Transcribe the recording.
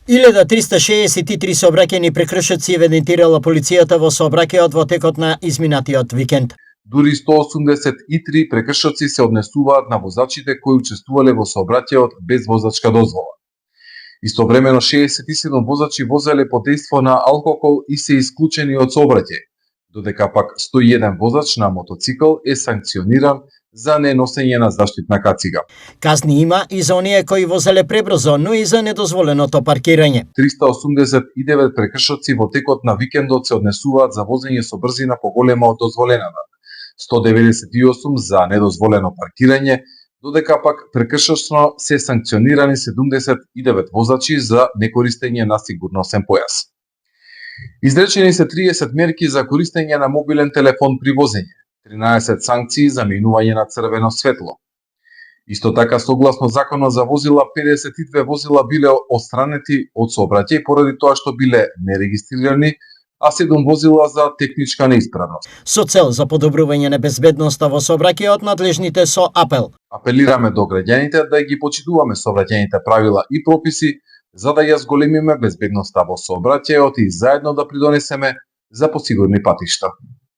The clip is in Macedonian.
1363 сообраќајни прекршоци евидентирала полицијата во сообраќајот во текот на изминатиот викенд. Дури 183 прекршоци се однесуваат на возачите кои учествувале во сообраќајот без возачка дозвола. Истовремено 67 возачи возеле под дејство на алкохол и се исклучени од сообраќај, додека пак 101 возач на мотоцикл е санкциониран за неносење на заштитна кацига. Казни има и за оние кои возеле пребрзо, но и за недозволеното паркирање. 389 прекршоци во текот на викендот се однесуваат за возење со брзина поголема од дозволената, 198 за недозволено паркирање, додека пак прекршосно се санкционирани 79 возачи за некористење на сигурносен појас. Изречени се 30 мерки за користење на мобилен телефон при возење, 13 санкции за минување на црвено светло. Исто така, согласно законот за возила, 52 возила биле отстранети од сообраќај поради тоа што биле нерегистрирани, а 7 возила за техничка неисправност. Со цел за подобрување на безбедноста во сообраќајот, надлежните со апел. Апелираме до граѓаните да ги почитуваме сообраќајните правила и прописи, за да ја зголемиме безбедноста во сообраќајот и заедно да придонесеме за посигурни патишта.